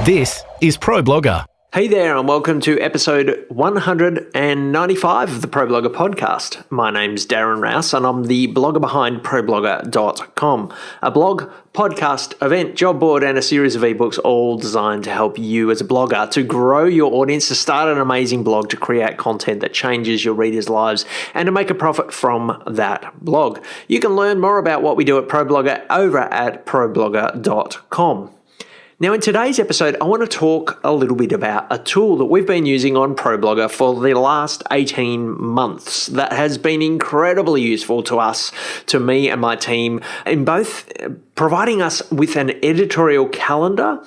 This is ProBlogger. Hey there, and welcome to episode 195 of the ProBlogger podcast. My name's Darren Rouse, and I'm the blogger behind ProBlogger.com, a blog, podcast, event, job board, and a series of ebooks all designed to help you as a blogger to grow your audience, to start an amazing blog, to create content that changes your readers' lives, and to make a profit from that blog. You can learn more about what we do at ProBlogger over at ProBlogger.com. Now, in today's episode, I want to talk a little bit about a tool that we've been using on ProBlogger for the last 18 months that has been incredibly useful to us, to me and my team, in both providing us with an editorial calendar,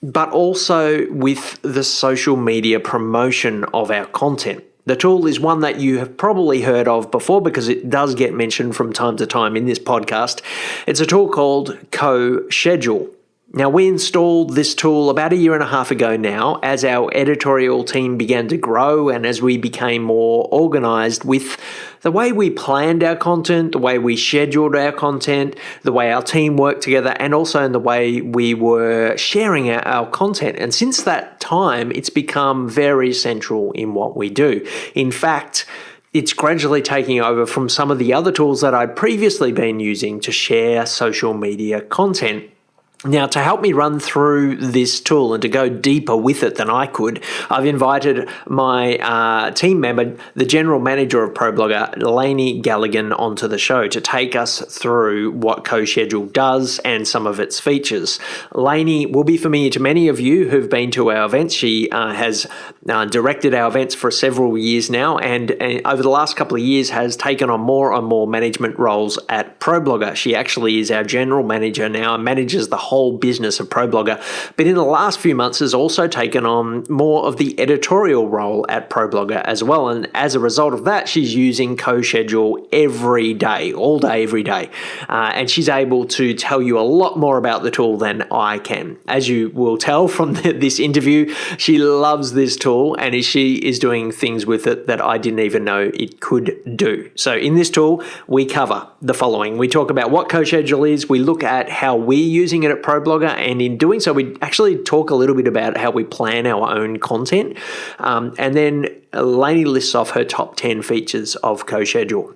but also with the social media promotion of our content. The tool is one that you have probably heard of before because it does get mentioned from time to time in this podcast. It's a tool called CoSchedule. Now, we installed this tool about a year and a half ago now as our editorial team began to grow and as we became more organized with the way we planned our content, the way we scheduled our content, the way our team worked together, and also in the way we were sharing our content. And since that time, it's become very central in what we do. In fact, it's gradually taking over from some of the other tools that I'd previously been using to share social media content. Now, to help me run through this tool and to go deeper with it than I could, I've invited my team member, the General Manager of ProBlogger, Laney Galligan, onto the show to take us through what CoSchedule does and some of its features. Laney will be familiar to many of you who've been to our events. She has directed our events for several years now, and over the last couple of years has taken on more and more management roles at ProBlogger. She actually is our General Manager now and manages the whole business of ProBlogger, but in the last few months has also taken on more of the editorial role at ProBlogger as well. And as a result of that, she's using CoSchedule every day, all day, every day. And she's able to tell you a lot more about the tool than I can. As you will tell from this interview, she loves this tool and she is doing things with it that I didn't even know it could do. So in this tool, we cover the following. We talk about what CoSchedule is. We look at how we're using it at ProBlogger, and in doing so, we actually talk a little bit about how we plan our own content. And then Laney lists off her top 10 features of CoSchedule.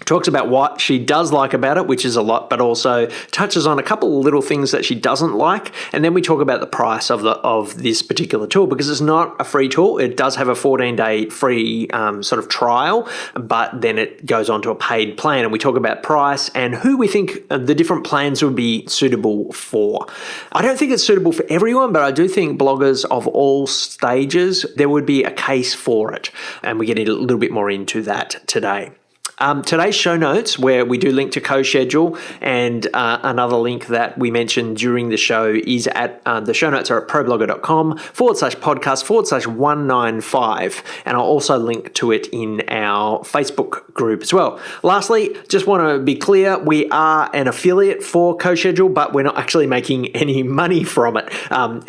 Talks about what she does like about it, which is a lot, but also touches on a couple of little things that she doesn't like. And then we talk about the price of this particular tool, because it's not a free tool. It does have a 14-day free sort of trial, but then it goes on to a paid plan. And we talk about price and who we think the different plans would be suitable for. I don't think it's suitable for everyone, but I do think bloggers of all stages, there would be a case for it. And we get a little bit more into that today. Today's show notes, where we do link to CoSchedule, and another link that we mentioned during the show is at the show notes are at ProBlogger.com/podcast/195. And I'll also link to it in our Facebook group as well. Lastly, just want to be clear, we are an affiliate for CoSchedule, but we're not actually making any money from it.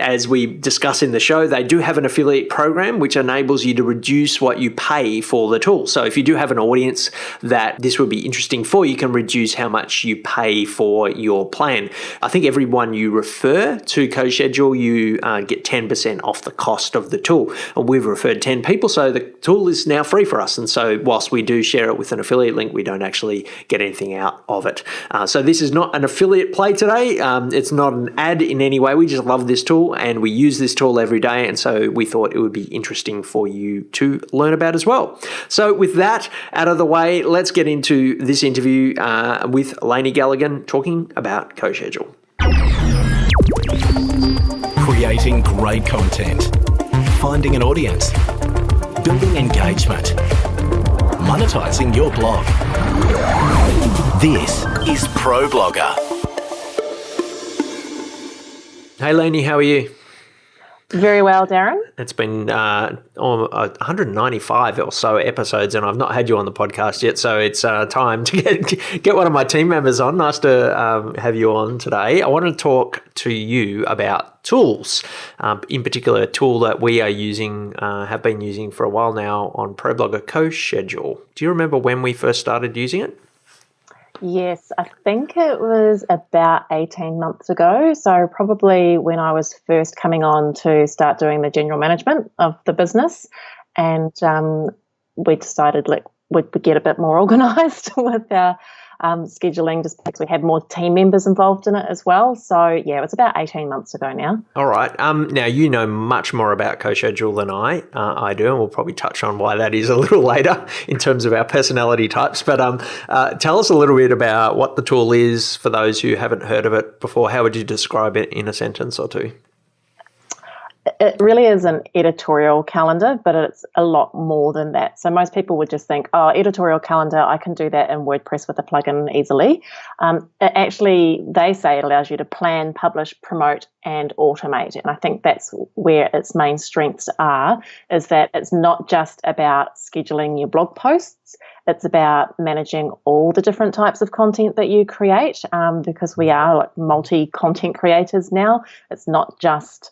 As we discuss in the show, they do have an affiliate program which enables you to reduce what you pay for the tool. So if you do have an audience that this would be interesting for, you can reduce how much you pay for your plan. I think everyone you refer to CoSchedule, you get 10% off the cost of the tool. And we've referred 10 people, so the tool is now free for us. And so whilst we do share it with an affiliate link, we don't actually get anything out of it. So this is not an affiliate play today. It's not an ad in any way. We just love this tool and we use this tool every day. And so we thought it would be interesting for you to learn about as well. So with that out of the way, let's get into this interview with Laney Galligan talking about CoSchedule. Creating great content, finding an audience, building engagement, monetizing your blog. This is ProBlogger. Hey Laney, how are you? Very well, Darren. It's been 195 or so episodes, and I've not had you on the podcast yet, so it's time to get one of my team members on. Nice to have you on today. I want to talk to you about tools, in particular a tool that we are using, have been using for a while now on ProBlogger, CoSchedule. Do you remember when we first started using it? Yes, I think it was about 18 months ago. So probably when I was first coming on to start doing the general management of the business. And we decided like we'd get a bit more organised with our scheduling just because we had more team members involved in it as well. So yeah, it was about 18 months ago now. All right. Now, you know much more about CoSchedule than I do, and we'll probably touch on why that is a little later in terms of our personality types. But tell us a little bit about what the tool is for those who haven't heard of it before. How would you describe it in a sentence or two? It really is an editorial calendar, but it's a lot more than that. So most people would just think, oh, editorial calendar, I can do that in WordPress with a plugin easily. They say it allows you to plan, publish, promote, and automate. And I think that's where its main strengths are, is that it's not just about scheduling your blog posts. It's about managing all the different types of content that you create, because we are like multi-content creators now. It's not just,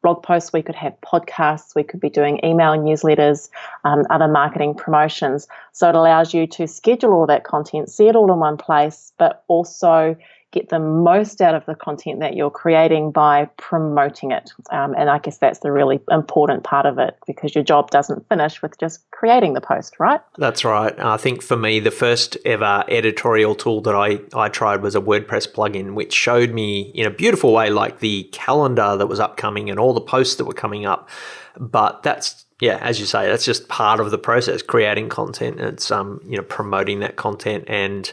blog posts, we could have podcasts, we could be doing email newsletters, other marketing promotions. So it allows you to schedule all that content, see it all in one place, but also get the most out of the content that you're creating by promoting it. And I guess that's the really important part of it, because your job doesn't finish with just creating the post, right? That's right. I think for me, the first ever editorial tool that I tried was a WordPress plugin, which showed me in a beautiful way, like the calendar that was upcoming and all the posts that were coming up. But that's, yeah, as you say, that's just part of the process, creating content. It's, promoting that content and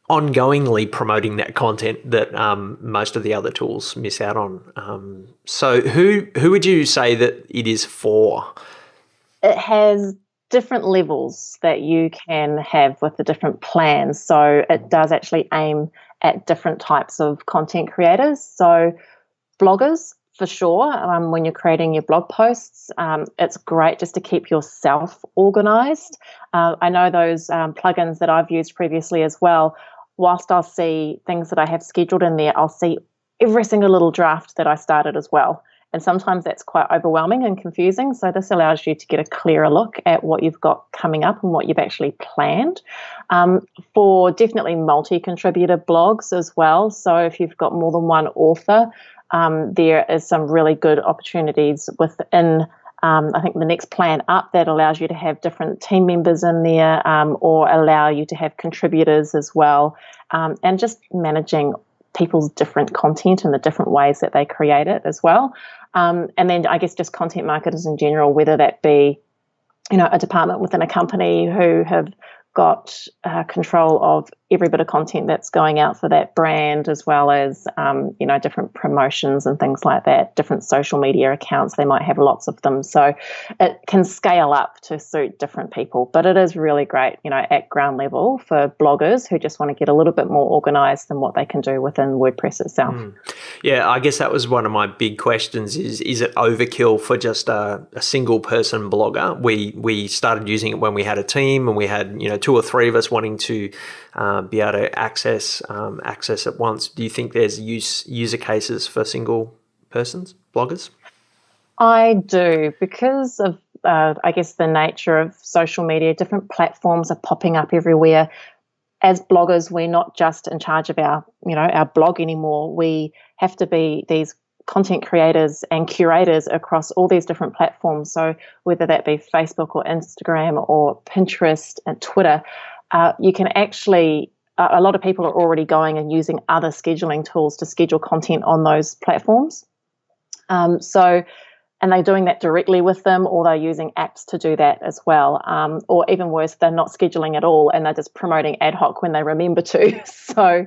ongoingly promoting that content that most of the other tools miss out on. So who would you say that it is for? It has different levels that you can have with the different plans. So it does actually aim at different types of content creators. So bloggers, for sure, when you're creating your blog posts, it's great just to keep yourself organized. I know those plugins that I've used previously as well. Whilst I'll see things that I have scheduled in there, I'll see every single little draft that I started as well. And sometimes that's quite overwhelming and confusing. So this allows you to get a clearer look at what you've got coming up and what you've actually planned. For definitely multi-contributor blogs as well. So if you've got more than one author, there is some really good opportunities within I think the next plan up that allows you to have different team members in there, or allow you to have contributors as well, and just managing people's different content and the different ways that they create it as well. And then I guess just content marketers in general, whether that be, a department within a company who have got control of every bit of content that's going out for that brand, as well as, different promotions and things like that, different social media accounts. They might have lots of them. So it can scale up to suit different people. But it is really great, at ground level for bloggers who just want to get a little bit more organized than what they can do within WordPress itself. Yeah, I guess that was one of my big questions is it overkill for just a single person blogger? We started using it when we had a team and we had, 2 or 3 of us wanting to be able to access at once. Do you think there's user cases for single persons, bloggers? I do, because of, I guess, the nature of social media. Different platforms are popping up everywhere. As bloggers, we're not just in charge of our blog anymore. We have to be these content creators and curators across all these different platforms. So whether that be Facebook or Instagram or Pinterest and Twitter, you can actually, a lot of people are already going and using other scheduling tools to schedule content on those platforms. And they're doing that directly with them, or they're using apps to do that as well. Or even worse, they're not scheduling at all and they're just promoting ad hoc when they remember to. So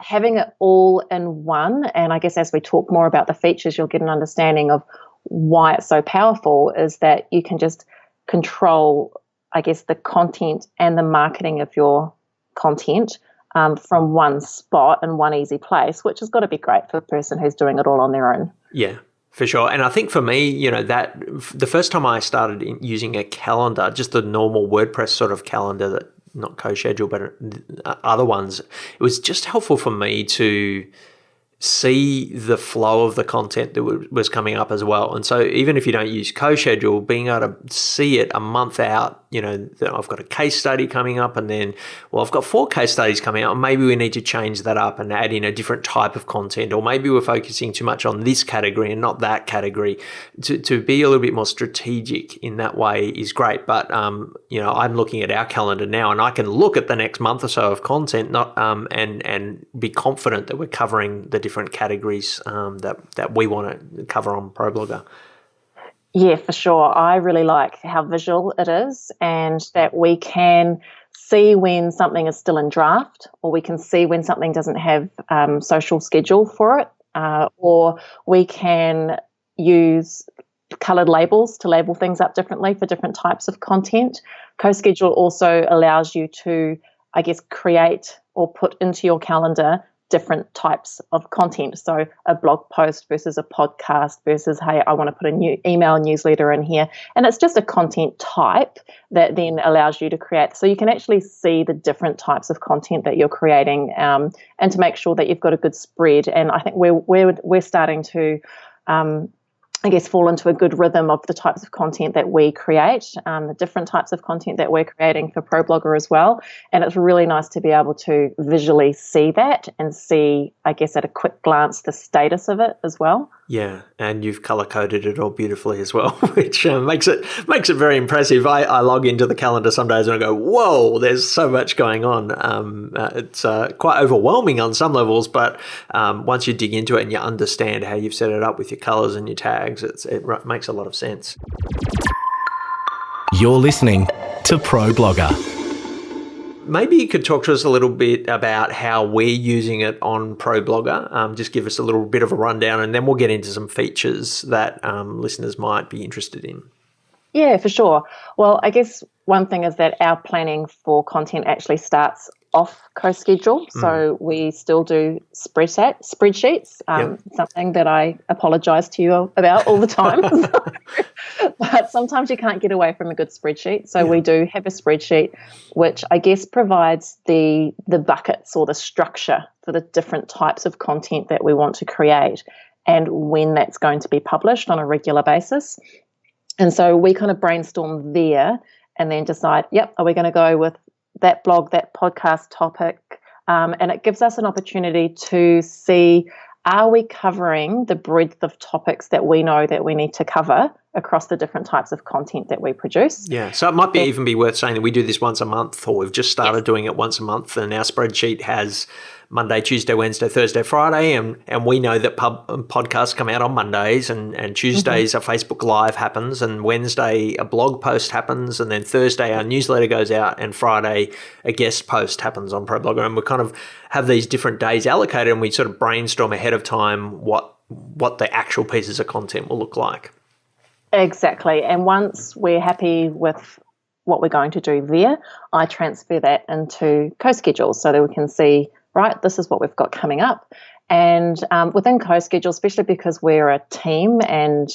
having it all in one, and I guess as we talk more about the features, you'll get an understanding of why it's so powerful, is that you can just control, I guess, the content and the marketing of your content from one spot and one easy place, which has got to be great for a person who's doing it all on their own. Yeah, for sure. And I think for me, that the first time I started using a calendar, just the normal WordPress sort of calendar, that not CoSchedule, but other ones, it was just helpful for me to see the flow of the content that was coming up as well. And so even if you don't use CoSchedule, being able to see it a month out, I've got a case study coming up, and then, I've got 4 case studies coming up. Maybe we need to change that up and add in a different type of content, or maybe we're focusing too much on this category and not that category. To be a little bit more strategic in that way is great. But I'm looking at our calendar now, and I can look at the next month or so of content, and be confident that we're covering the different categories that we want to cover on ProBlogger. Yeah, for sure. I really like how visual it is, and that we can see when something is still in draft, or we can see when something doesn't have social schedule for it, or we can use coloured labels to label things up differently for different types of content. CoSchedule also allows you to, create or put into your calendar different types of content. So a blog post versus a podcast versus, hey, I want to put a new email newsletter in here. And it's just a content type that then allows you to create. So you can actually see the different types of content that you're creating, and to make sure that you've got a good spread. And I think we're starting to fall into a good rhythm of the types of content that we create, the different types of content that we're creating for ProBlogger as well. And it's really nice to be able to visually see that and see, at a quick glance, the status of it as well. Yeah, and you've color-coded it all beautifully as well, which makes it very impressive. I log into the calendar some days and I go, whoa, there's so much going on. It's quite overwhelming on some levels, but once you dig into it and you understand how you've set it up with your colors and your tags, it makes a lot of sense. You're listening to ProBlogger. Maybe you could talk to us a little bit about how we're using it on ProBlogger. Just give us a little bit of a rundown, and then we'll get into some features that listeners might be interested in. Yeah, for sure. Well, one thing is that our planning for content actually starts off CoSchedule. So we still do spreadsheets, something that I apologise to you about all the time. But sometimes you can't get away from a good spreadsheet. So we do have a spreadsheet, which provides the buckets or the structure for the different types of content that we want to create and when that's going to be published on a regular basis. And so we kind of brainstorm there and then decide, are we going to go with that blog, that podcast topic? And it gives us an opportunity to see, are we covering the breadth of topics that we know that we need to cover across the different types of content that we produce? Yeah, so it might even be worth saying that we do this once a month, or we've just started doing it once a month, and our spreadsheet has Monday, Tuesday, Wednesday, Thursday, Friday, and we know that podcasts come out on Mondays, and Tuesdays a Facebook Live happens, and Wednesday a blog post happens, and then Thursday our newsletter goes out, and Friday a guest post happens on ProBlogger, and we kind of have these different days allocated, and we sort of brainstorm ahead of time what the actual pieces of content will look like. Exactly. And once we're happy with what we're going to do there, I transfer that into CoSchedule so that we can see, right, this is what we've got coming up. And within CoSchedule, especially because we're a team and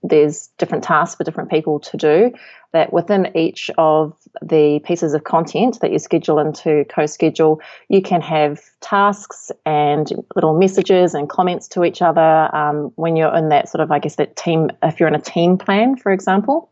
there's different tasks for different people to do, that within each of the pieces of content that you schedule into CoSchedule, you can have tasks and little messages and comments to each other when you're in that sort of, that team, if you're in a team plan, for example.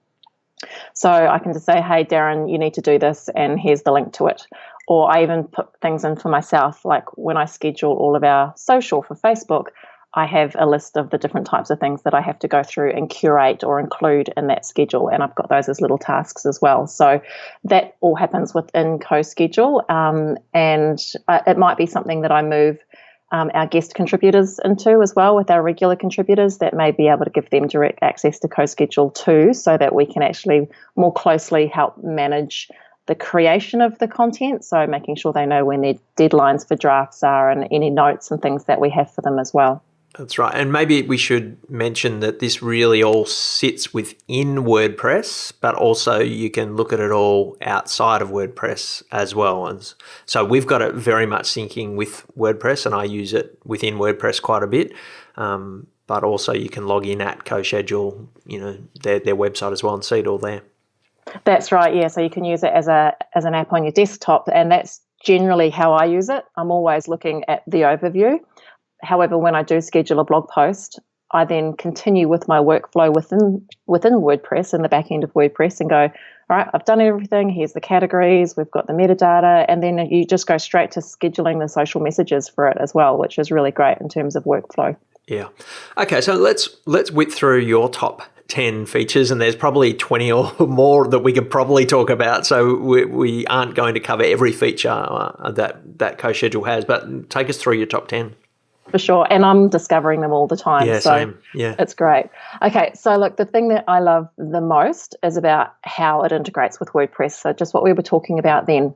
So I can just say, hey, Darren, you need to do this, and here's the link to it. Or I even put things in for myself, like when I schedule all of our social for Facebook, I have a list of the different types of things that I have to go through and curate or include in that schedule, and I've got those as little tasks as well. So that all happens within CoSchedule, and it might be something that I move our guest contributors into as well with our regular contributors, that may be able to give them direct access to CoSchedule too, so that we can actually more closely help manage the creation of the content, so making sure they know when their deadlines for drafts are and any notes and things that we have for them as well. That's right. And maybe we should mention that this really all sits within WordPress, but also you can look at it all outside of WordPress as well. And so we've got it very much syncing with WordPress, and I use it within WordPress quite a bit. But also you can log in at CoSchedule, their website as well, and see it all there. That's right, yeah. So you can use it as an app on your desktop, and that's generally how I use it. I'm always looking at the overview. However, when I do schedule a blog post, I then continue with my workflow within WordPress, in the back end of WordPress, and go, all right, I've done everything. Here's the categories. We've got the metadata. And then you just go straight to scheduling the social messages for it as well, which is really great in terms of workflow. Yeah. Okay, so let's whip through your top 10 features, and there's probably 20 or more that we could probably talk about. So we aren't going to cover every feature that CoSchedule has, but take us through your top 10. For sure. And I'm discovering them all the time. Yeah, so same. Yeah. It's great. Okay. So look, the thing that I love the most is about how it integrates with WordPress. So just what we were talking about then.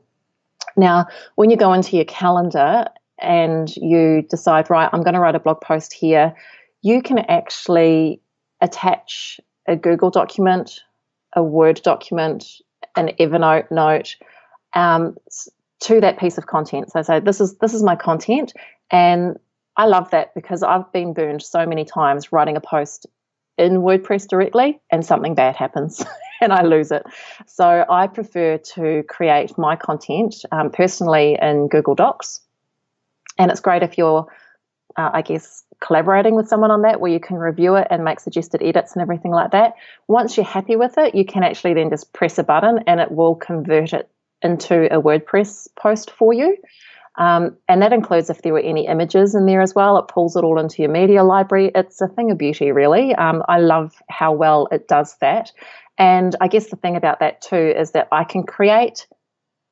Now, when you go into your calendar and you decide, right, I'm going to write a blog post here, you can actually attach a Google document, a Word document, an Evernote note to that piece of content. So say, this is my content. And I love that because I've been burned so many times writing a post in WordPress directly and something bad happens and I lose it. So I prefer to create my content personally in Google Docs. And it's great if you're, collaborating with someone on that, where you can review it and make suggested edits and everything like that. Once you're happy with it, you can actually then just press a button and it will convert it into a WordPress post for you. And that includes if there were any images in there as well. It pulls it all into your media library. It's a thing of beauty, really. I love how well it does that. And I guess the thing about that too is that I can create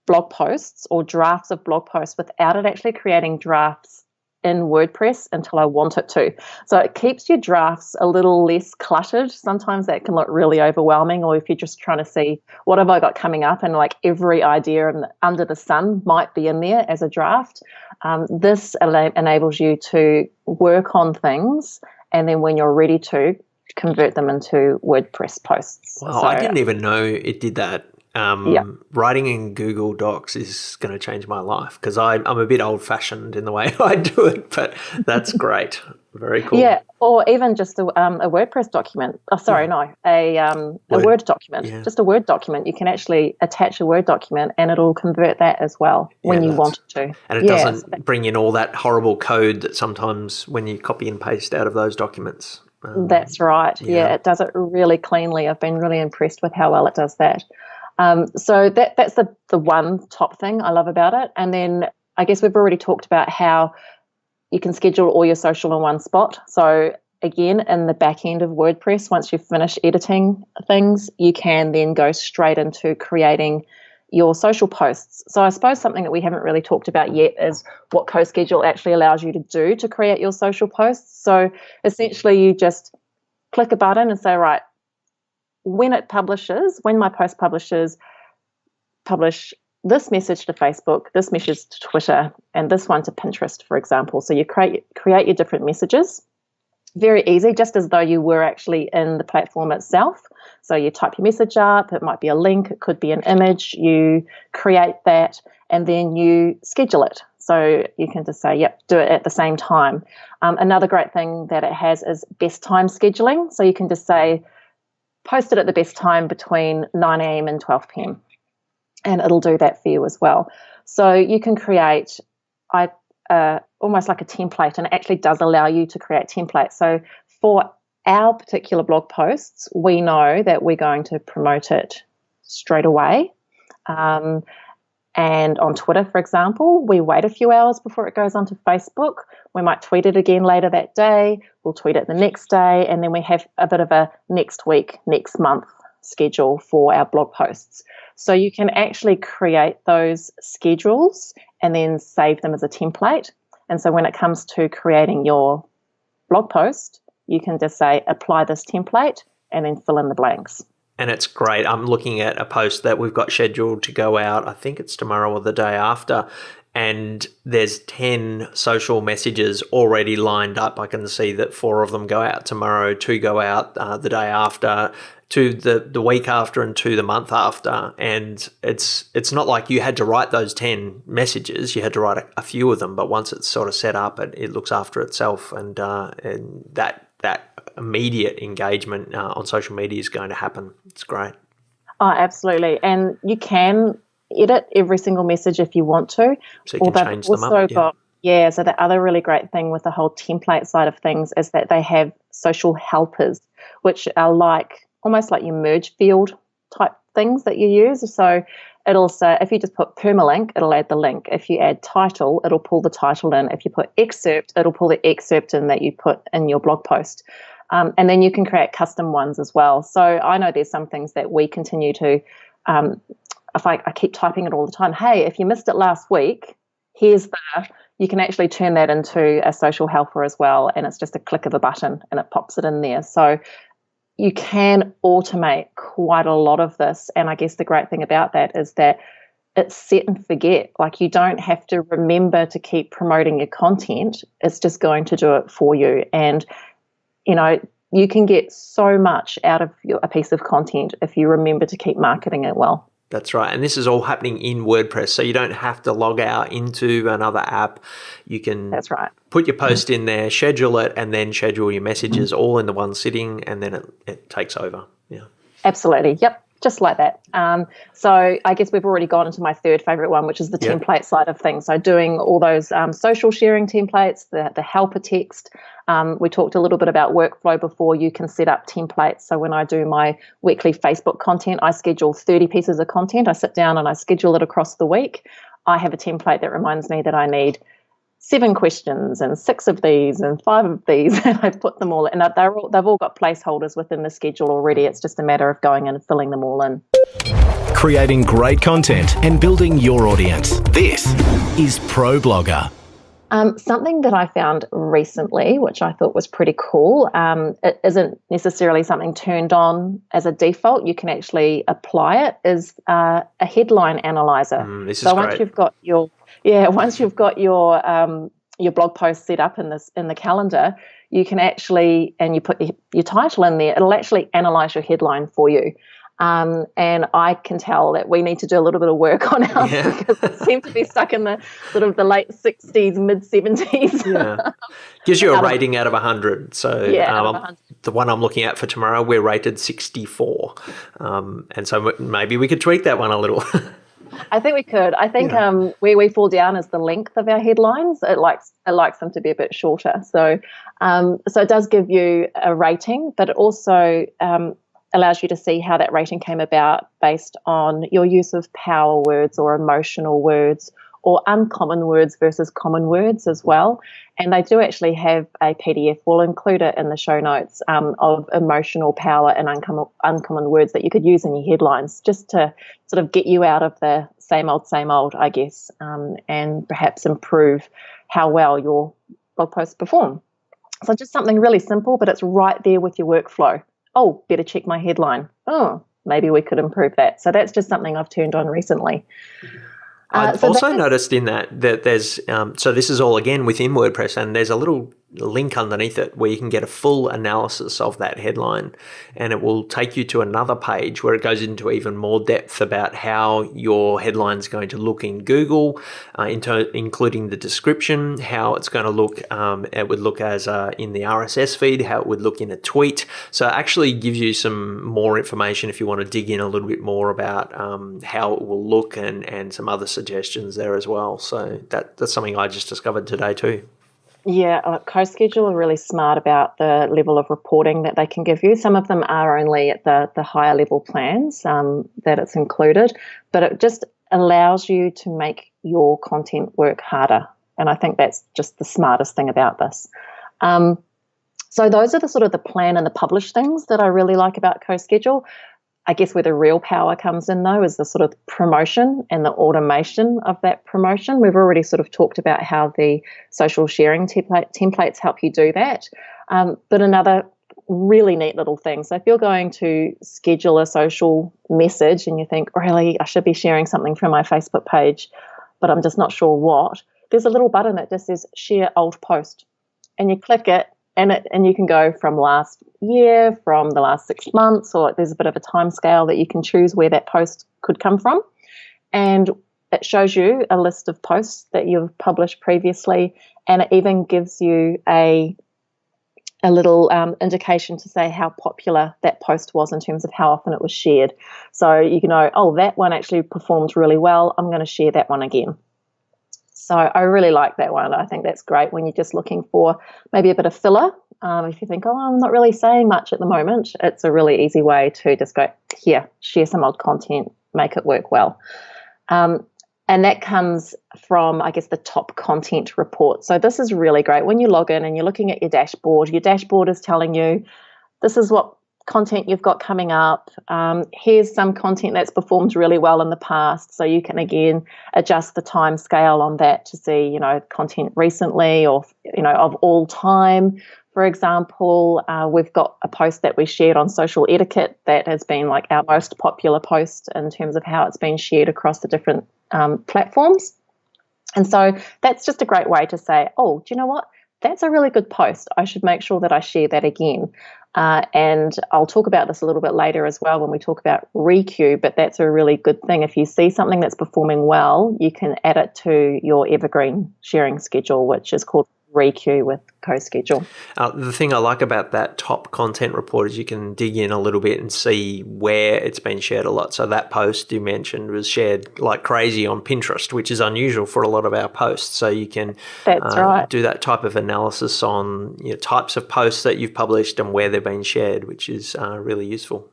blog posts or drafts of blog posts without it actually creating drafts in WordPress until I want it to. So it keeps your drafts a little less cluttered. Sometimes that can look really overwhelming, or if you're just trying to see what have I got coming up and like every idea under the sun might be in there as a draft. This enables you to work on things and then when you're ready to convert them into WordPress posts. Wow, So, I didn't even know it did that. Yeah. Writing in Google Docs is going to change my life because I'm a bit old-fashioned in the way I do it, but that's great. Very cool. Yeah, or even just a WordPress document. Oh, sorry, no, a Word document. Yeah. Just a Word document. You can actually attach a Word document, and it'll convert that as well when you want it to. And it doesn't bring in all that horrible code that sometimes when you copy and paste out of those documents. That's right. Yeah, it does it really cleanly. I've been really impressed with how well it does that. So that's the one top thing I love about it. And then I guess we've already talked about how you can schedule all your social in one spot. So again, in the back end of WordPress, once you've finished editing things, you can then go straight into creating your social posts. So I suppose something that we haven't really talked about yet is what CoSchedule actually allows you to do to create your social posts. So essentially you just click a button and say, right, when my post publishes, publish this message to Facebook, this message to Twitter, and this one to Pinterest, for example. So you create your different messages. Very easy, just as though you were actually in the platform itself. So you type your message up, it might be a link, it could be an image, you create that, and then you schedule it. So you can just say, yep, do it at the same time. Another great thing that it has is best time scheduling. So you can just say, post it at the best time between 9 a.m. and 12 p.m. and it'll do that for you as well. So you can create almost like a template, and it actually does allow you to create templates. So for our particular blog posts, we know that we're going to promote it straight away. And on Twitter, for example, we wait a few hours before it goes onto Facebook. We might tweet it again later that day. We'll tweet it the next day. And then we have a bit of a next week, next month schedule for our blog posts. So you can actually create those schedules and then save them as a template. And so when it comes to creating your blog post, you can just say, apply this template and then fill in the blanks. And it's great. I'm looking at a post that we've got scheduled to go out. I think it's tomorrow or the day after. And there's 10 social messages already lined up. I can see that 4 of them go out tomorrow, 2 go out the day after, 2 the week after, and 2 the month after. And it's not like you had to write those 10 messages. You had to write a few of them. But once it's sort of set up, it looks after itself. And that immediate engagement on social media is going to happen. It's great. Oh, absolutely. And you can edit every single message if you want to. So you can change them up. Yeah, so the other really great thing with the whole template side of things is that they have social helpers, which are like almost like your merge field type things that you use. So it'll say, if you just put permalink, it'll add the link. If you add title, it'll pull the title in. If you put excerpt, it'll pull the excerpt in that you put in your blog post. And then you can create custom ones as well. So I know there's some things that we continue to, if I keep typing it all the time, hey, if you missed it last week, you can actually turn that into a social helper as well. And it's just a click of a button and it pops it in there. So you can automate quite a lot of this. And I guess the great thing about that is that it's set and forget. Like, you don't have to remember to keep promoting your content. It's just going to do it for you. And, you know, you can get so much out of a piece of content if you remember to keep marketing it well. That's right. And this is all happening in WordPress. So you don't have to log out into another app. You can That's right. Put your post in there, schedule it, and then schedule your messages all in the one sitting, and then it takes over. Yeah. Absolutely. Yep. Just like that. So I guess we've already gone into my third favorite one, which is the template side of things. So doing all those social sharing templates, the helper text. We talked a little bit about workflow before. You can set up templates. So when I do my weekly Facebook content, I schedule 30 pieces of content. I sit down and I schedule it across the week. I have a template that reminds me that I need 7 questions and 6 of these and 5 of these, and I put them all in. They've all got placeholders within the schedule already. It's just a matter of going in and filling them all in. Creating great content and building your audience. This is ProBlogger. Something that I found recently, which I thought was pretty cool, it isn't necessarily something turned on as a default. You can actually apply it, is a headline analyzer. This is great. Once you've got your blog post set up in the calendar, you can actually, and you put your title in there, it'll actually analyze your headline for you. And I can tell that we need to do a little bit of work on ours because it seems to be stuck in the sort of the late 60s, mid 70s. Yeah. Gives you a rating out of 100. So out of 100. The one I'm looking at for tomorrow, we're rated 64. And so maybe we could tweak that one a little. I think we could. I think where we fall down is the length of our headlines. It likes them to be a bit shorter. So it does give you a rating, but it also allows you to see how that rating came about based on your use of power words or emotional words or uncommon words versus common words as well. And they do actually have a PDF. We'll include it in the show notes of emotional power and uncommon words that you could use in your headlines just to sort of get you out of the same old, I guess, and perhaps improve how well your blog posts perform. So just something really simple, but it's right there with your workflow. Oh, better check my headline. Oh, maybe we could improve that. So that's just something I've turned on recently. I've also noticed in that there's, so this is all again within WordPress, and there's a little link underneath it where you can get a full analysis of that headline, and it will take you to another page where it goes into even more depth about how your headline is going to look in Google, including the description, how it's going to look, it would look as in the RSS feed, how it would look in a tweet. So it actually gives you some more information if you want to dig in a little bit more about how it will look and some other suggestions there as well. So that's something I just discovered today too. Yeah, CoSchedule are really smart about the level of reporting that they can give you. Some of them are only at the higher level plans that it's included, but it just allows you to make your content work harder. And I think that's just the smartest thing about this. So those are the sort of the plan and the publish things that I really like about CoSchedule. I guess where the real power comes in, though, is the sort of promotion and the automation of that promotion. We've already sort of talked about how the social sharing templates help you do that. But another really neat little thing. So if you're going to schedule a social message and you think, really, I should be sharing something from my Facebook page, but I'm just not sure what, there's a little button that just says share old post. And you click it, and you can go from last year, from the last 6 months, or there's a bit of a time scale that you can choose where that post could come from. And it shows you a list of posts that you've published previously, and it even gives you a little indication to say how popular that post was in terms of how often it was shared. So you can know, oh, that one actually performed really well. I'm going to share that one again. So I really like that one. I think that's great when you're just looking for maybe a bit of filler. If you think, I'm not really saying much at the moment, it's a really easy way to just go, here, share some old content, make it work well. And that comes from, I guess, the top content report. So this is really great. When you log in and you're looking at your dashboard is telling you, this is what content you've got coming up. Here's some content that's performed really well in the past. So you can, again, adjust the time scale on that to see, content recently or, of all time. For example, we've got a post that we shared on social etiquette that has been like our most popular post in terms of how it's been shared across the different platforms. And so that's just a great way to say, do you know what? That's a really good post. I should make sure that I share that again. And I'll talk about this a little bit later as well when we talk about requeue, but that's a really good thing. If you see something that's performing well, you can add it to your evergreen sharing schedule, which is called requeue with CoSchedule. The thing I like about that top content report is you can dig in a little bit and see where it's been shared a lot. So that post you mentioned was shared like crazy on Pinterest, which is unusual for a lot of our posts. So you can do that type of analysis on types of posts that you've published and where they've been shared, which is really useful.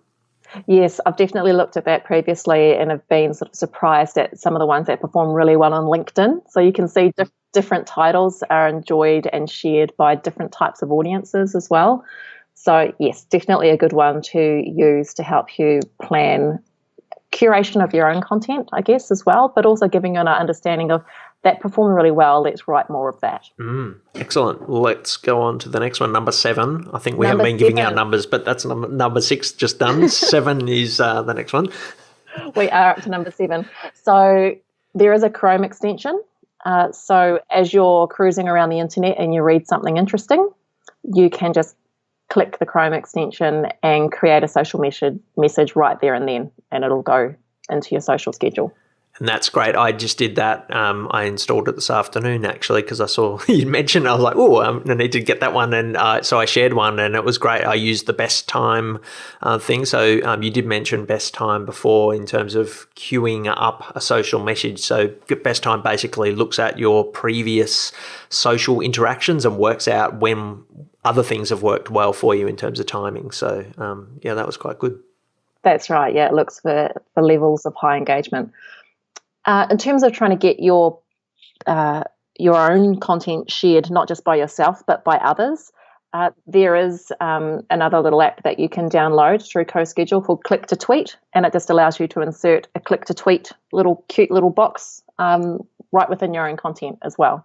Yes, I've definitely looked at that previously and have been sort of surprised at some of the ones that perform really well on LinkedIn. So you can see different titles are enjoyed and shared by different types of audiences as well. So yes, definitely a good one to use to help you plan curation of your own content, I guess, as well, but also giving you an understanding of that performed really well, let's write more of that. Excellent. Let's go on to the next one, number 7. I think we haven't been giving out numbers, but that's number 6 just done. 7 is the next one. We are up to number 7. So there is a Chrome extension. So as you're cruising around the internet and you read something interesting, you can just click the Chrome extension and create a social message right there and then, and it'll go into your social schedule. And that's great. I just did that. I installed it this afternoon, actually, because I saw you mentioned. I was like, I need to get that one. And so I shared one, and it was great. I used the best time thing. So you did mention best time before in terms of queuing up a social message. So best time basically looks at your previous social interactions and works out when other things have worked well for you in terms of timing. So, that was quite good. That's right. Yeah, it looks for levels of high engagement. In terms of trying to get your own content shared, not just by yourself, but by others, there is another little app that you can download through CoSchedule called Click to Tweet, and it just allows you to insert a Click to Tweet cute little box right within your own content as well.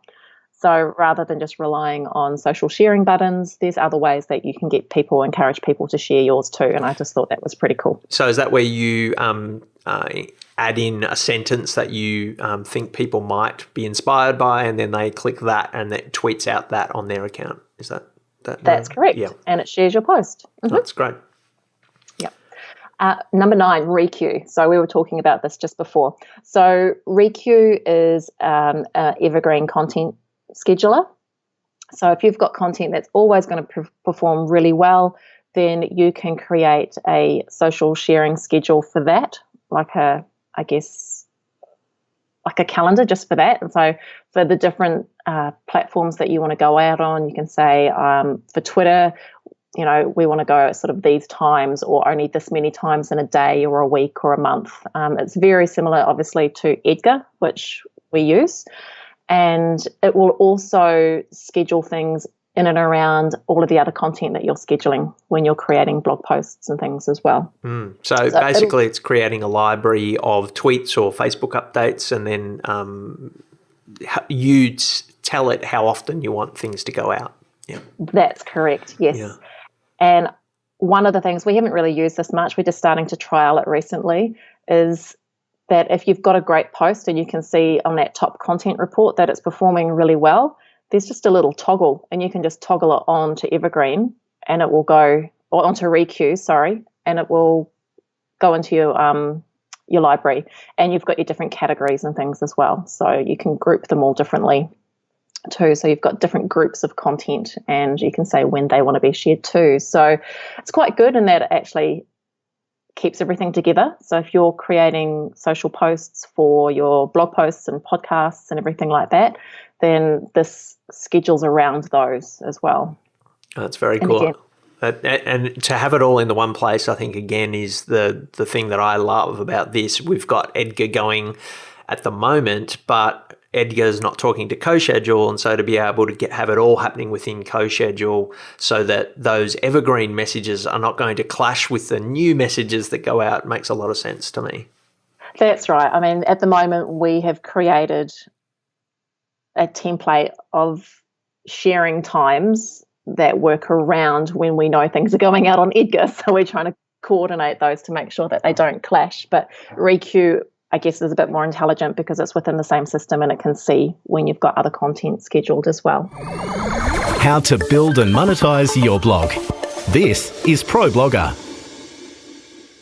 So rather than just relying on social sharing buttons, there's other ways that you can encourage people to share yours too, and I just thought that was pretty cool. So is that where you add in a sentence that you think people might be inspired by, and then they click that and it tweets out that on their account? Is that That's correct. Yeah. And it shares your post. Mm-hmm. That's great. Yeah. Number 9, requeue. So we were talking about this just before. So requeue is an evergreen content scheduler. So if you've got content that's always going to perform really well, then you can create a social sharing schedule for that, like a calendar just for that. And so for the different platforms that you want to go out on, you can say for Twitter, we want to go at sort of these times or only this many times in a day or a week or a month. It's very similar, obviously, to Edgar, which we use. And it will also schedule things in and around all of the other content that you're scheduling when you're creating blog posts and things as well. So basically it's creating a library of tweets or Facebook updates, and then you tell it how often you want things to go out. Yeah, that's correct, yes. Yeah. And one of the things, we haven't really used this much, we're just starting to trial it recently, is that if you've got a great post and you can see on that top content report that it's performing really well, there's just a little toggle, and you can just toggle it on to Evergreen, and it will go, or onto Requeue, and it will go into your library, and you've got your different categories and things as well. So you can group them all differently too. So you've got different groups of content, and you can say when they want to be shared too. So it's quite good in that it actually keeps everything together. So if you're creating social posts for your blog posts and podcasts and everything like that, then this schedules around those as well. That's very And cool. again, And to have it all in the one place, I think, again, is the thing that I love about this. We've got Edgar going at the moment, but Edgar's not talking to CoSchedule, and so to be able to have it all happening within CoSchedule so that those evergreen messages are not going to clash with the new messages that go out makes a lot of sense to me. That's right. I mean, at the moment, we have created a template of sharing times that work around when we know things are going out on Edgar. So we're trying to coordinate those to make sure that they don't clash. But Requeue, I guess, is a bit more intelligent because it's within the same system and it can see when you've got other content scheduled as well. How to build and monetize your blog. This is ProBlogger.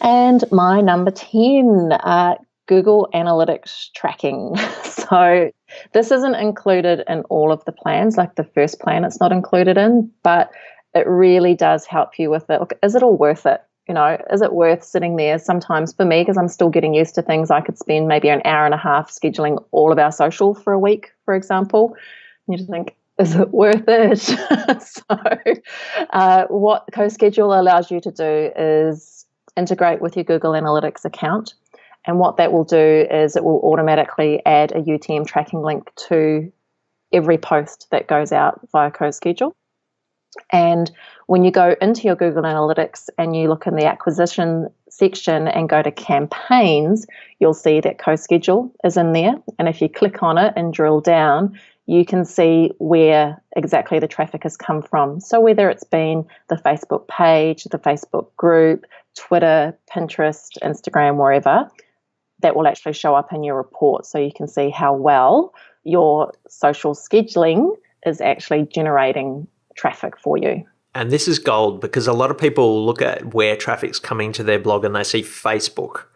And my number 10, Google Analytics tracking. So this isn't included in all of the plans, like the first plan it's not included in, but it really does help you with it. Look, is it all worth it? You know, is it worth sitting there? Sometimes for me, because I'm still getting used to things, I could spend maybe an hour and a half scheduling all of our social for a week, for example. And you just think, is it worth it? So what CoSchedule allows you to do is integrate with your Google Analytics account. And what that will do is it will automatically add a UTM tracking link to every post that goes out via CoSchedule. And when you go into your Google Analytics and you look in the acquisition section and go to campaigns, you'll see that CoSchedule is in there. And if you click on it and drill down, you can see where exactly the traffic has come from. So whether it's been the Facebook page, the Facebook group, Twitter, Pinterest, Instagram, wherever, that will actually show up in your report so you can see how well your social scheduling is actually generating traffic for you. And this is gold because a lot of people look at where traffic's coming to their blog and they see Facebook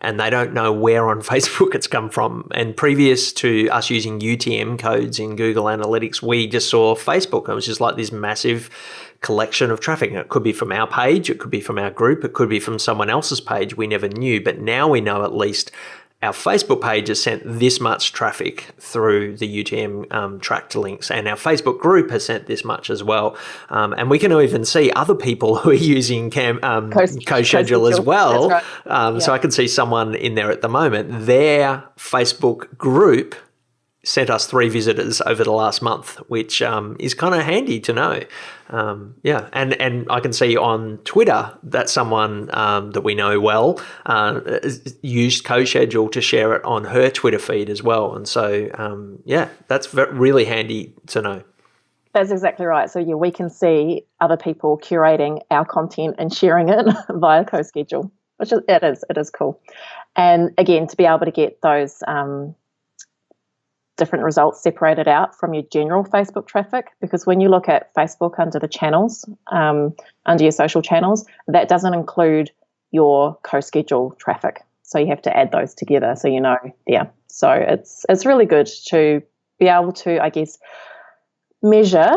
and they don't know where on Facebook it's come from. And previous to us using UTM codes in Google Analytics, we just saw Facebook. It was just like this massive collection of traffic. And it could be from our page, it could be from our group, it could be from someone else's page. We never knew, but now we know at least our Facebook page has sent this much traffic through the UTM tracked links, and our Facebook group has sent this much as well. And we can even see other people who are using CoSchedule as well. That's right. So I can see someone in there at the moment. Their Facebook group sent us 3 visitors over the last month, which is kind of handy to know. And I can see on Twitter that someone that we know well used CoSchedule to share it on her Twitter feed as well. And so, that's really handy to know. That's exactly right. So we can see other people curating our content and sharing it via CoSchedule, which it is cool. And again, to be able to get those different results separated out from your general Facebook traffic, because when you look at Facebook under the channels, under your social channels, that doesn't include your CoSchedule traffic. So you have to add those together so you know. Yeah. So it's really good to be able to, I guess, measure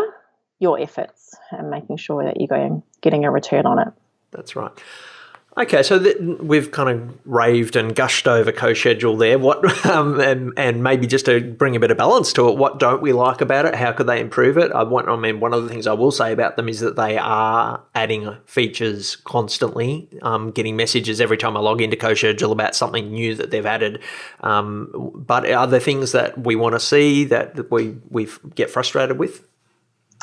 your efforts and making sure that you're getting a return on it. That's right. Okay, so we've kind of raved and gushed over CoSchedule there. What and maybe just to bring a bit of balance to it, what don't we like about it? How could they improve it? One of the things I will say about them is that they are adding features constantly, getting messages every time I log into CoSchedule about something new that they've added. But are there things that we want to see that we get frustrated with?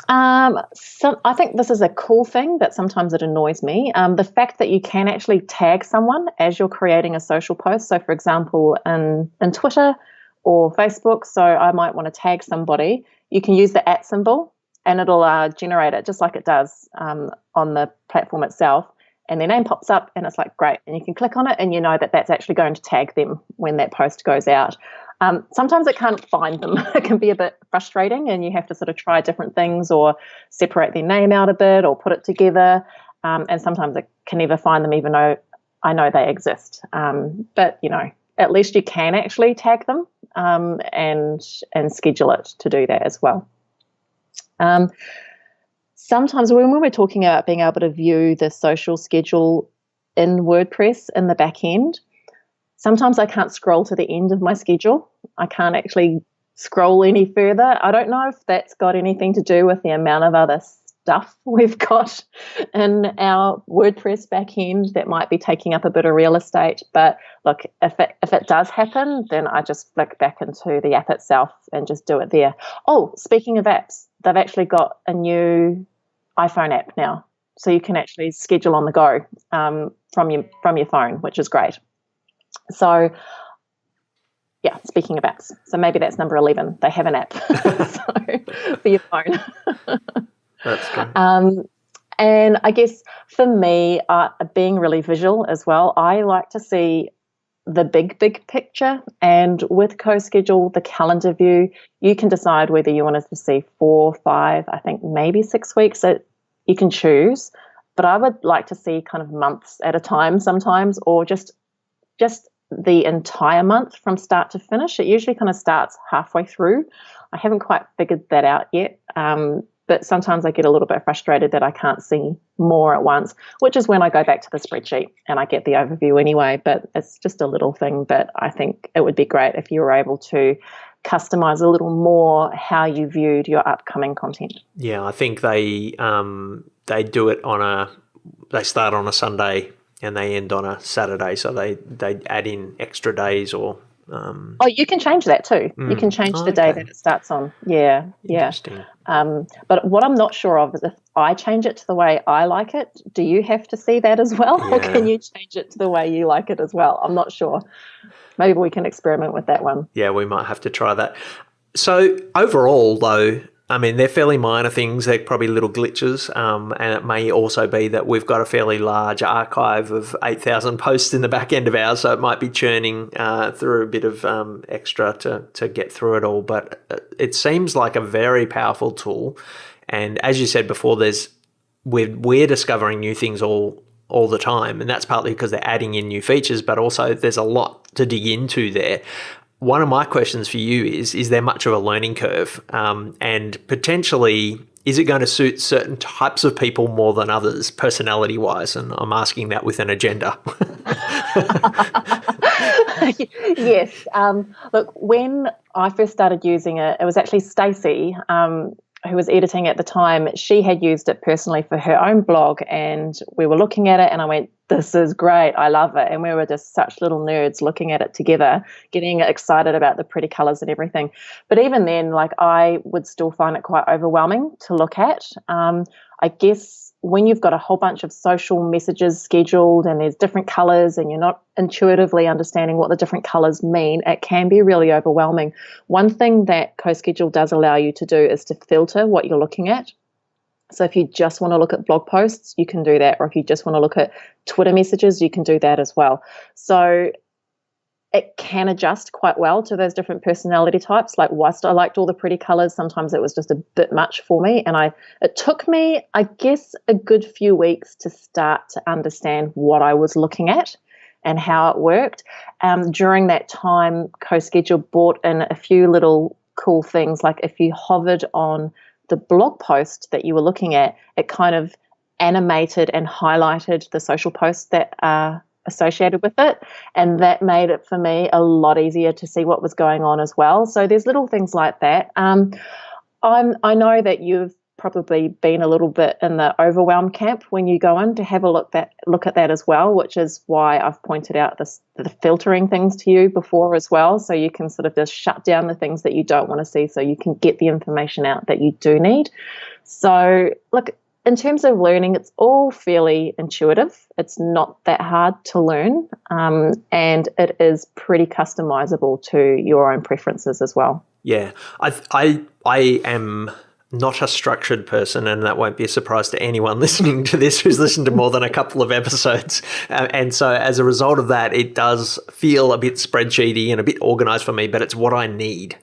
So I think this is a cool thing, but sometimes it annoys me. The fact that you can actually tag someone as you're creating a social post. So for example, in Twitter or Facebook, so I might want to tag somebody, you can use the @ symbol and it'll generate it just like it does on the platform itself. And their name pops up and it's like, great. And you can click on it and you know that that's actually going to tag them when that post goes out. Sometimes it can't find them. It can be a bit frustrating and you have to sort of try different things or separate their name out a bit or put it together. And sometimes it can never find them even though I know they exist. But, at least you can actually tag them and schedule it to do that as well. Sometimes when we're talking about being able to view the social schedule in WordPress in the back end. Sometimes I can't scroll to the end of my schedule. I can't actually scroll any further. I don't know if that's got anything to do with the amount of other stuff we've got in our WordPress backend that might be taking up a bit of real estate. But look, if it does happen, then I just flick back into the app itself and just do it there. Oh, speaking of apps, they've actually got a new iPhone app now, so you can actually schedule on the go from your phone, which is great. So yeah, speaking of apps, so maybe that's number 11. They have an app so, for your phone. That's good. And I guess for me, being really visual as well, I like to see the big picture. And with CoSchedule, the calendar view, you can decide whether you want us to see 4, 5, I think maybe 6 weeks. So you can choose. But I would like to see kind of months at a time sometimes, or just the entire month from start to finish. It usually kind of starts halfway through. I haven't quite figured that out yet. But sometimes I get a little bit frustrated that I can't see more at once, which is when I go back to the spreadsheet and I get the overview anyway. But it's just a little thing. But I think it would be great if you were able to customize a little more how you viewed your upcoming content. Yeah, I think they do it they start on a Sunday and they end on a Saturday, so they add in extra days or. Oh, you can change that too. You can change the day that it starts on. Yeah. Interesting. But what I'm not sure of is if I change it to the way I like it, do you have to see that as well? Yeah. Or can you change it to the way you like it as well? I'm not sure. Maybe we can experiment with that one. Yeah, we might have to try that. So overall, though, I mean, they're fairly minor things. They're probably little glitches. And it may also be that we've got a fairly large archive of 8,000 posts in the back end of ours, so it might be churning through a bit of extra to get through it all. But it seems like a very powerful tool. And as you said before, we're discovering new things all the time. And that's partly because they're adding in new features, but also there's a lot to dig into there. One of my questions for you is there much of a learning curve? And potentially, is it going to suit certain types of people more than others, personality-wise? And I'm asking that with an agenda. Yes. Look, when I first started using it, it was actually Stacey, who was editing at the time. She had used it personally for her own blog, and we were looking at it and I went, this is great. I love it. And we were just such little nerds looking at it together, getting excited about the pretty colors and everything. But even then, like, I would still find it quite overwhelming to look at. I guess when you've got a whole bunch of social messages scheduled and there's different colors and you're not intuitively understanding what the different colors mean, it can be really overwhelming. One thing that CoSchedule does allow you to do is to filter what you're looking at. So if you just want to look at blog posts, you can do that. Or if you just want to look at Twitter messages, you can do that as well. So it can adjust quite well to those different personality types. Like, whilst I liked all the pretty colors, sometimes it was just a bit much for me. And it took me, I guess, a good few weeks to start to understand what I was looking at and how it worked. During that time, CoSchedule brought in a few little cool things. Like if you hovered on the blog post that you were looking at, it kind of animated and highlighted the social posts that are associated with it. And that made it for me a lot easier to see what was going on as well. So there's little things like that. I know that you've probably been a little bit in the overwhelmed camp when you go in to have a look at that as well, which is why I've pointed out the filtering things to you before as well, so you can sort of just shut down the things that you don't want to see so you can get the information out that you do need. So look, in terms of learning, it's all fairly intuitive. It's not that hard to learn, and it is pretty customizable to your own preferences as well. Yeah, I am not a structured person, and that won't be a surprise to anyone listening to this who's listened to more than a couple of episodes. And so as a result of that, it does feel a bit spreadsheety and a bit organized for me, but it's what I need.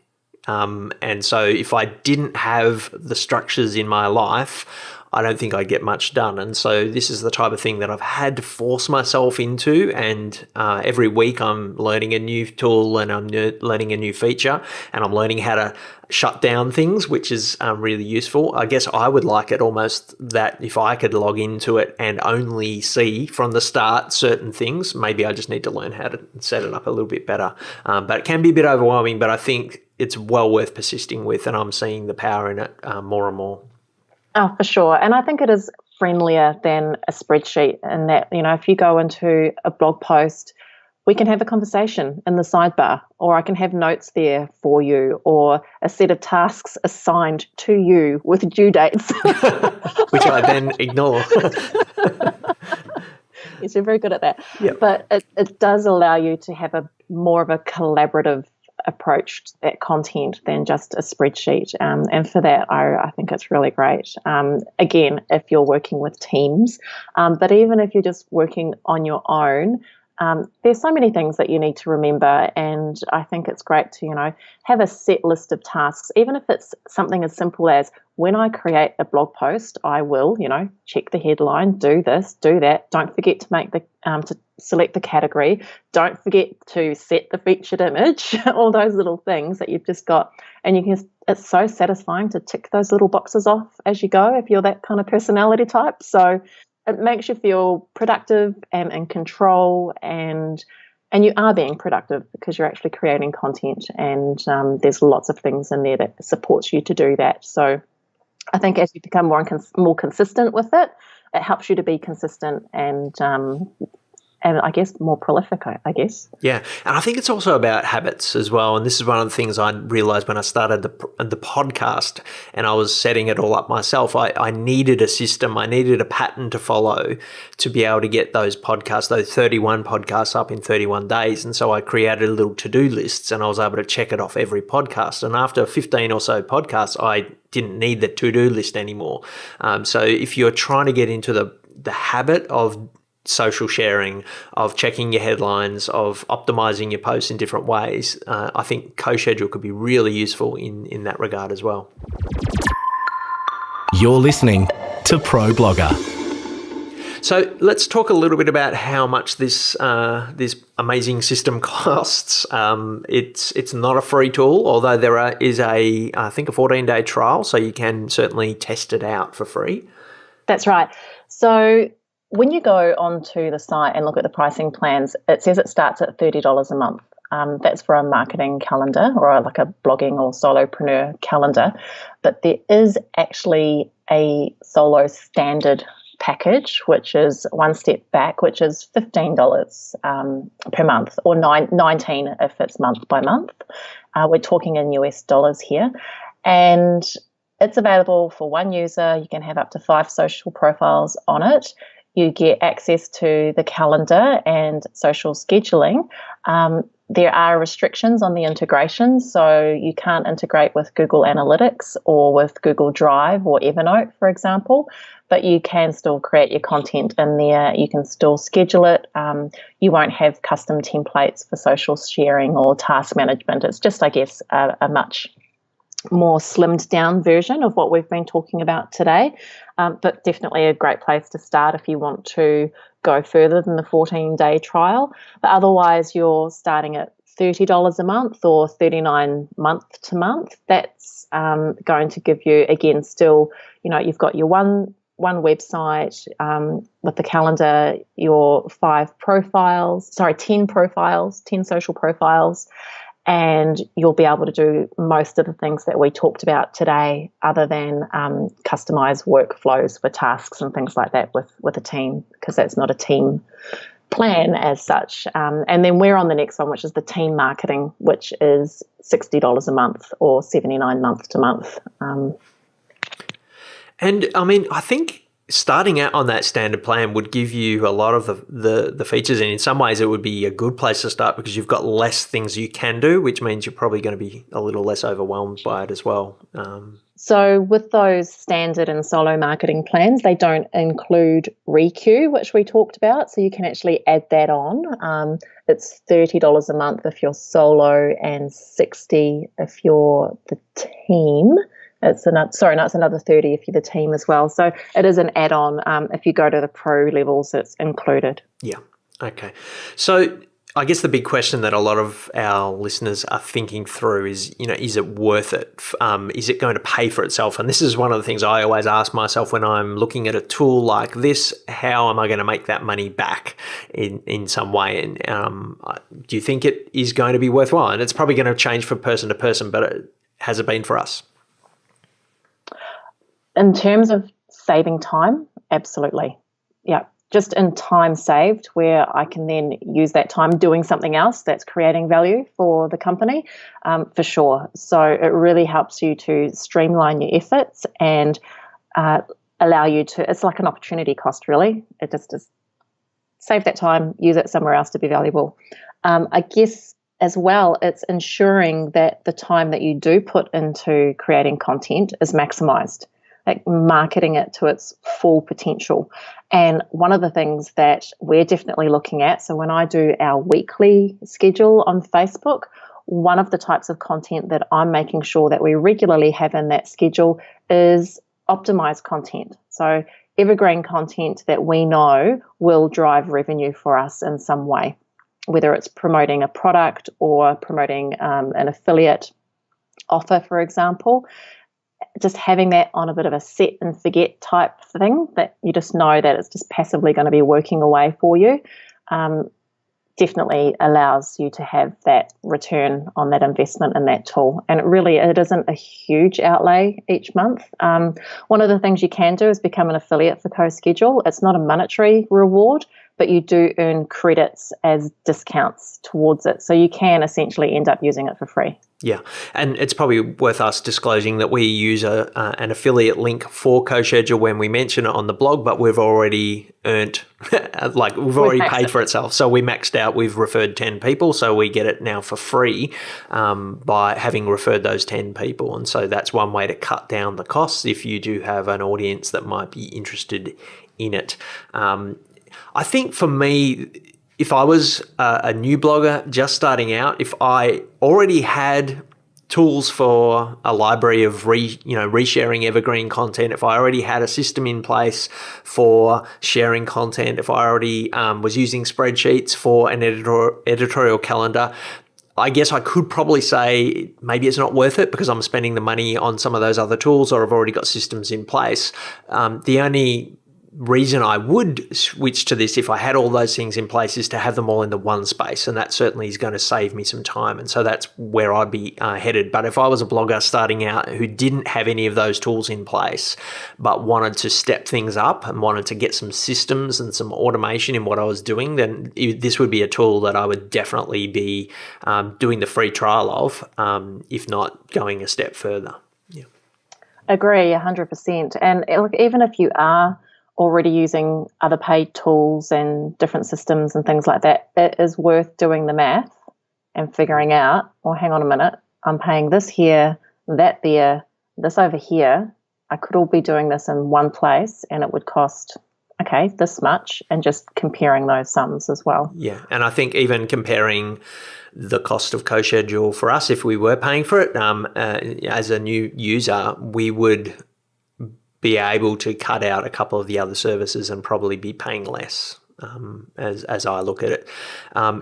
And so if I didn't have the structures in my life, I don't think I'd get much done. And so this is the type of thing that I've had to force myself into. And every week I'm learning a new tool and I'm learning a new feature, and I'm learning how to shut down things, which is really useful. I guess I would like it almost that if I could log into it and only see from the start certain things, maybe I just need to learn how to set it up a little bit better. But it can be a bit overwhelming, but I think it's well worth persisting with, and I'm seeing the power in it more and more. Oh, for sure. And I think it is friendlier than a spreadsheet in that, if you go into a blog post, we can have a conversation in the sidebar, or I can have notes there for you, or a set of tasks assigned to you with due dates. Which I then ignore. Yes, you're very good at that. Yep. But it does allow you to have more of a collaborative approach to that content than just a spreadsheet. And for that, I think it's really great. Again, if you're working with teams, but even if you're just working on your own, there's so many things that you need to remember, and I think it's great to, have a set list of tasks, even if it's something as simple as when I create a blog post, I will, check the headline, do this, do that. Don't forget to make to select the category. Don't forget to set the featured image, all those little things that you've just got. And it's so satisfying to tick those little boxes off as you go if you're that kind of personality type. So it makes you feel productive and in control, and you are being productive because you're actually creating content, and there's lots of things in there that supports you to do that. So I think as you become more consistent with it, it helps you to be consistent and I guess more prolific, I guess. Yeah, and I think it's also about habits as well. And this is one of the things I realized when I started the podcast and I was setting it all up myself. I needed a system. I needed a pattern to follow to be able to get those 31 podcasts up in 31 days. And so I created little to-do lists, and I was able to check it off every podcast. And after 15 or so podcasts, I didn't need the to-do list anymore. So if you're trying to get into the habit of social sharing, of checking your headlines, of optimizing your posts in different ways, I think CoSchedule could be really useful in that regard as well. You're listening to ProBlogger. So let's talk a little bit about how much this amazing system costs. It's not a free tool, although there is I think a 14-day trial, so you can certainly test it out for free. That's right. So when you go onto the site and look at the pricing plans, it says it starts at $30 a month. That's for a marketing calendar or like a blogging or solopreneur calendar. But there is actually a solo standard package, which is one step back, which is $15 per month, or $19 if it's month by month. We're talking in US dollars here. And it's available for one user. You can have up to 5 social profiles on it. You get access to the calendar and social scheduling. There are restrictions on the integration, so you can't integrate with Google Analytics or with Google Drive or Evernote, for example, but you can still create your content in there. You can still schedule it. You won't have custom templates for social sharing or task management. It's just, I guess, a much more slimmed down version of what we've been talking about today, but definitely a great place to start if you want to go further than the 14-day trial. But otherwise, you're starting at $30 a month or $39 month to month. That's going to give you, again, still, you've got your one website with the calendar, your 10 social profiles, and you'll be able to do most of the things that we talked about today, other than customize workflows for tasks and things like that with a team, because that's not a team plan as such. And then we're on the next one, which is the team marketing, which is $60 a month or $79 month to month. And I mean, I think starting out on that standard plan would give you a lot of the features, and in some ways it would be a good place to start because you've got less things you can do, which means you're probably going to be a little less overwhelmed by it as well. So with those standard and solo marketing plans, they don't include Requeue, which we talked about, so you can actually add that on. It's $30 a month if you're solo and $60 if you're the team. it's another 30 if you're the team as well. So it is an add-on. If you go to the pro levels, it's included. Yeah. Okay. So I guess the big question that a lot of our listeners are thinking through is, is it worth it? Is it going to pay for itself? And this is one of the things I always ask myself when I'm looking at a tool like this: how am I going to make that money back in some way? And do you think it is going to be worthwhile? And it's probably going to change from person to person, but has it been for us? In terms of saving time, absolutely. Yeah. Just in time saved, where I can then use that time doing something else that's creating value for the company, for sure. So it really helps you to streamline your efforts and allow you to, it's like an opportunity cost, really. It just save that time, use it somewhere else to be valuable. I guess as well, it's ensuring that the time that you do put into creating content is maximized, like marketing it to its full potential. And one of the things that we're definitely looking at, so when I do our weekly schedule on Facebook, one of the types of content that I'm making sure that we regularly have in that schedule is optimized content. So evergreen content that we know will drive revenue for us in some way, whether it's promoting a product or promoting an affiliate offer, for example. Just having that on a bit of a set and forget type thing that you just know that it's just passively going to be working away for you, definitely allows you to have that return on that investment in that tool. And it isn't a huge outlay each month. One of the things you can do is become an affiliate for CoSchedule. It's not a monetary reward, but you do earn credits as discounts towards it. So you can essentially end up using it for free. Yeah, and it's probably worth us disclosing that we use an affiliate link for CoSchedule when we mention it on the blog, but we've already earned, we've already paid for itself. So we maxed out, we've referred 10 people, so we get it now for free by having referred those 10 people. And so that's one way to cut down the costs if you do have an audience that might be interested in it. I think for me, if I was a new blogger just starting out, if I already had tools for a library of resharing evergreen content, if I already had a system in place for sharing content, if I already was using spreadsheets for an editorial calendar, I guess I could probably say maybe it's not worth it because I'm spending the money on some of those other tools or I've already got systems in place. The only reason I would switch to this if I had all those things in place is to have them all in the one space, and that certainly is going to save me some time, and so that's where I'd be headed. But if I was a blogger starting out who didn't have any of those tools in place but wanted to step things up and wanted to get some systems and some automation in what I was doing, then this would be a tool that I would definitely be doing the free trial of, if not going a step further. Yeah, Agree 100%. And look, even if you are already using other paid tools and different systems and things like that, it is worth doing the math and figuring out, well, hang on a minute, I'm paying this here, that there, this over here. I could all be doing this in one place and it would cost, this much, and just comparing those sums as well. Yeah, and I think even comparing the cost of CoSchedule for us, if we were paying for it, as a new user, we would be able to cut out a couple of the other services and probably be paying less, as I look at it.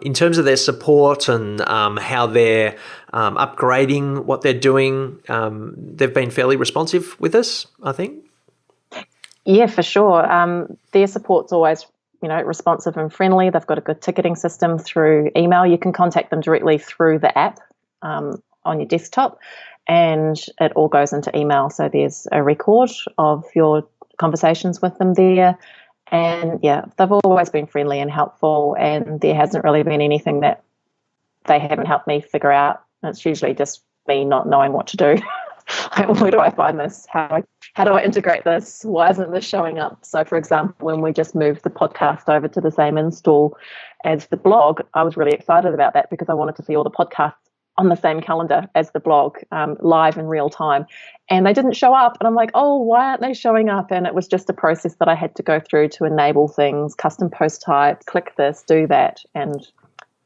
In terms of their support and how they're upgrading what they're doing, they've been fairly responsive with us, I think. Yeah, for sure. Their support's always, responsive and friendly. They've got a good ticketing system through email. You can contact them directly through the app on your desktop, and it all goes into email. So there's a record of your conversations with them there. And yeah, they've always been friendly and helpful, and there hasn't really been anything that they haven't helped me figure out. It's usually just me not knowing what to do. Where do I find this? How do I integrate this? Why isn't this showing up? So, for example, when we just moved the podcast over to the same install as the blog, I was really excited about that because I wanted to see all the podcasts on the same calendar as the blog, live in real time. And they didn't show up. And I'm like, oh, why aren't they showing up? And it was just a process that I had to go through to enable things, custom post types, click this, do that. And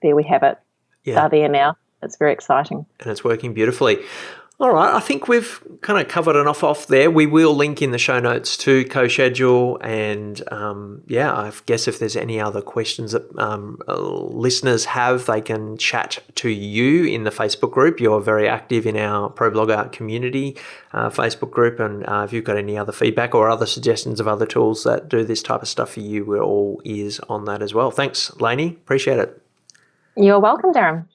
there we have it. Yeah. They're there now. It's very exciting. And it's working beautifully. All right, I think we've kind of covered enough off there. We will link in the show notes to CoSchedule, and I guess if there's any other questions that listeners have, they can chat to you in the Facebook group. You're very active in our ProBlogger community Facebook group, and if you've got any other feedback or other suggestions of other tools that do this type of stuff for you, we're all ears on that as well. Thanks, Laney. Appreciate it. You're welcome, Darren.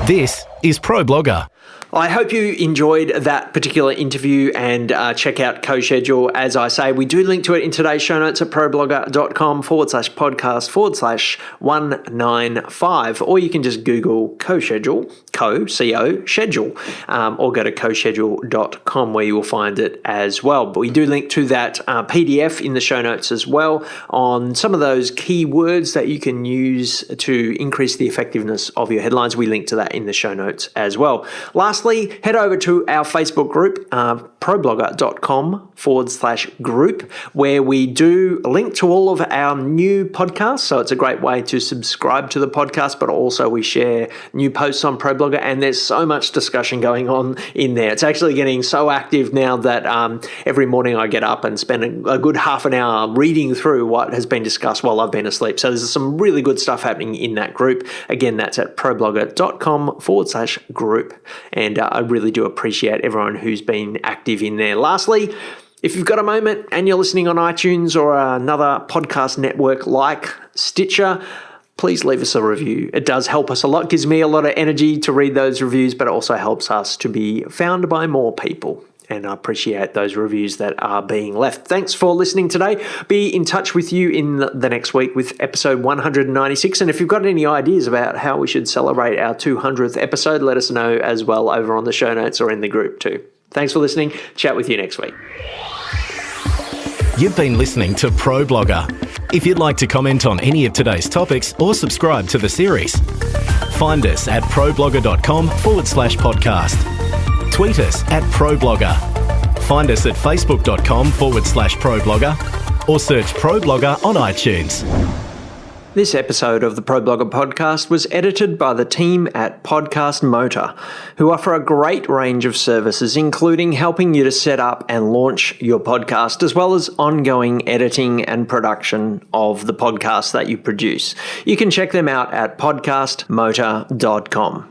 This is ProBlogger. I hope you enjoyed that particular interview, and check out CoSchedule. As I say, we do link to it in today's show notes at problogger.com/podcast/195, or you can just Google CoSchedule, C-O, schedule, or go to coschedule.com where you will find it as well. But we do link to that PDF in the show notes as well on some of those keywords that you can use to increase the effectiveness of your headlines. We link to that in the show notes as well. Lastly, head over to our Facebook group, problogger.com/group, where we do link to all of our new podcasts. So it's a great way to subscribe to the podcast, but also we share new posts on ProBlogger, and there's so much discussion going on in there. It's actually getting so active now that every morning I get up and spend a good half an hour reading through what has been discussed while I've been asleep. So there's some really good stuff happening in that group. Again, that's at problogger.com/group. And I really do appreciate everyone who's been active in there. Lastly, if you've got a moment and you're listening on iTunes or another podcast network like Stitcher, please leave us a review. It does help us a lot, gives me a lot of energy to read those reviews, but it also helps us to be found by more people. And I appreciate those reviews that are being left. Thanks for listening today. Be in touch with you in the next week with episode 196. And if you've got any ideas about how we should celebrate our 200th episode, let us know as well over on the show notes or in the group too. Thanks for listening. Chat with you next week. You've been listening to ProBlogger. If you'd like to comment on any of today's topics or subscribe to the series, find us at problogger.com/podcast. Tweet us at ProBlogger. Find us at facebook.com/ProBlogger or search ProBlogger on iTunes. This episode of the ProBlogger podcast was edited by the team at Podcast Motor, who offer a great range of services, including helping you to set up and launch your podcast, as well as ongoing editing and production of the podcast that you produce. You can check them out at podcastmotor.com.